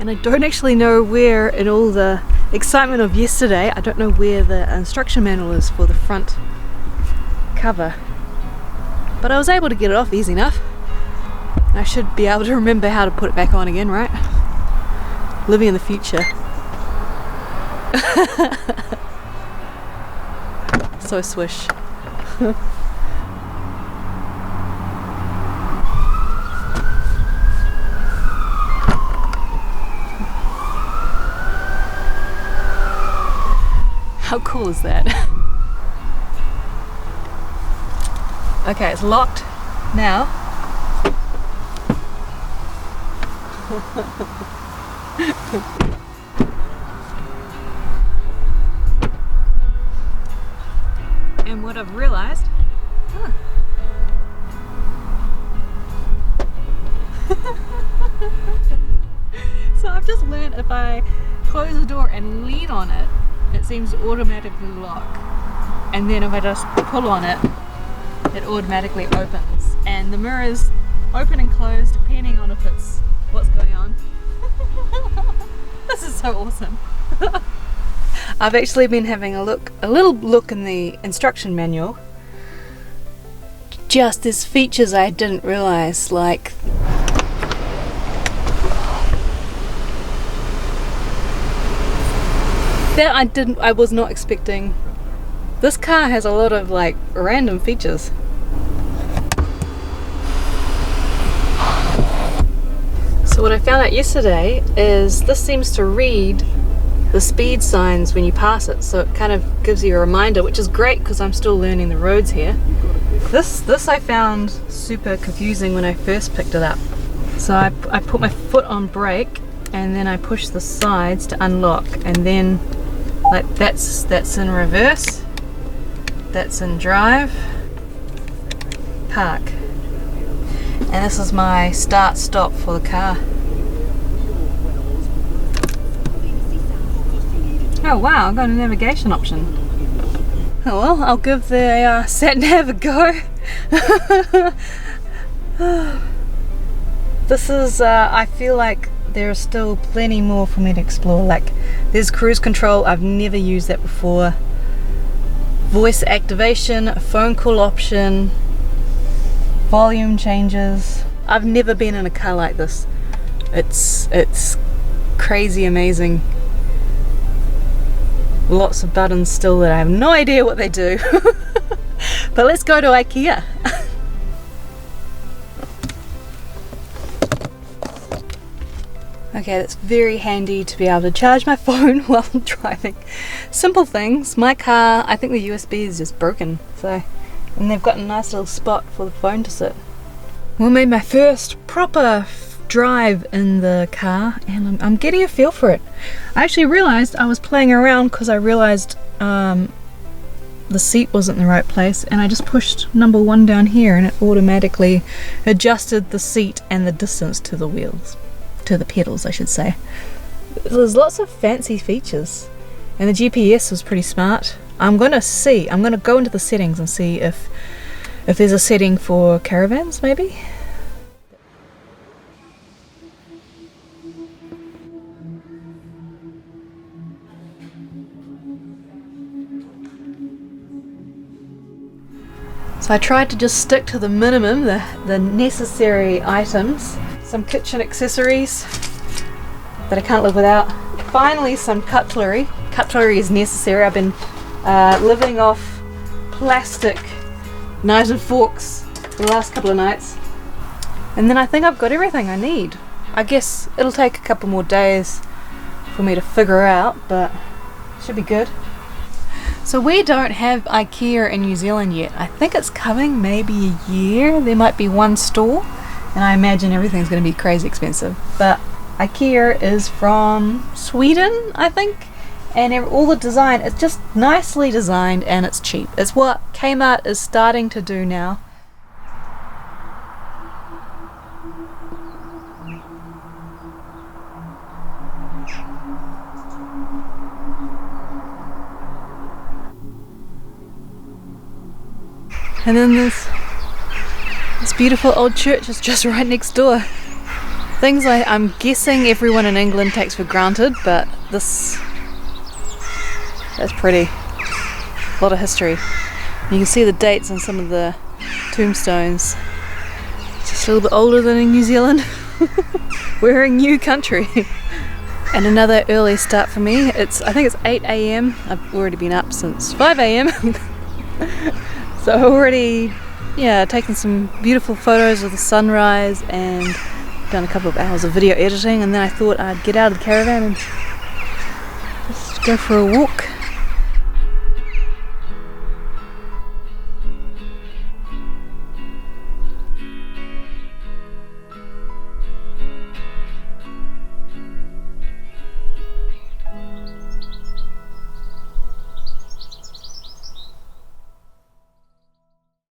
and I don't actually know where, in all the excitement of yesterday, I don't know where the instruction manual is for the front cover. But I was able to get it off easy enough. I should be able to remember how to put it back on again, right? Living in the future. So swish. How cool is that? Okay, it's locked now. And what I've realized, so I've just learned if I close the door and lean on it, it seems to automatically lock. And then if I just pull on it, it automatically opens. And the mirrors open and close depending on if it's what's going on. This is so awesome. I've actually been having a little look in the instruction manual. Just there's features I didn't realize, like that I was not expecting. This car has a lot of like random features. So what I found out yesterday is this seems to read the speed signs when you pass it, so it kind of gives you a reminder, which is great because I'm still learning the roads here. This I found super confusing when I first picked it up. So I put my foot on brake and then I push the sides to unlock, and then like that's in reverse, that's in drive, park. And this is my start stop for the car. Oh wow, I've got a navigation option. Oh well, I'll give the sat nav a go. This is, I feel like there is still plenty more for me to explore. Like there's cruise control, I've never used that before. Voice activation, a phone call option, volume changes. I've never been in a car like this. It's crazy amazing. Lots of buttons still that I have no idea what they do. But let's go to Ikea. Okay, that's very handy to be able to charge my phone while I'm driving. Simple things. My car, I think the USB is just broken, so, and they've got a nice little spot for the phone to sit. We made my first proper drive in the car, and I'm getting a feel for it. I actually realized I was playing around because I realized the seat wasn't in the right place, and I just pushed number 1 down here and it automatically adjusted the seat and the distance to the wheels. To the pedals, I should say. There's lots of fancy features, and the GPS was pretty smart. I'm gonna go into the settings and see if there's a setting for caravans, maybe. So I tried to just stick to the minimum, the necessary items. Some kitchen accessories that I can't live without. Finally, some cutlery. Cutlery is necessary. I've been living off plastic knives and forks for the last couple of nights. And then I think I've got everything I need. I guess it'll take a couple more days for me to figure out, but it should be good. So we don't have Ikea in New Zealand yet. I think it's coming maybe a year. There might be one store. And I imagine everything's going to be crazy expensive. But Ikea is from Sweden, I think. And all the design, it's just nicely designed and it's cheap. It's what Kmart is starting to do now. And then this beautiful old church is just right next door. Things I'm guessing everyone in England takes for granted, but that's pretty. A lot of history. You can see the dates on some of the tombstones. Just a little bit older than in New Zealand. We're a new country. And another early start for me. I think it's 8 a.m. I've already been up since 5 a.m. So already, taken some beautiful photos of the sunrise and done a couple of hours of video editing, and then I thought I'd get out of the caravan and just go for a walk.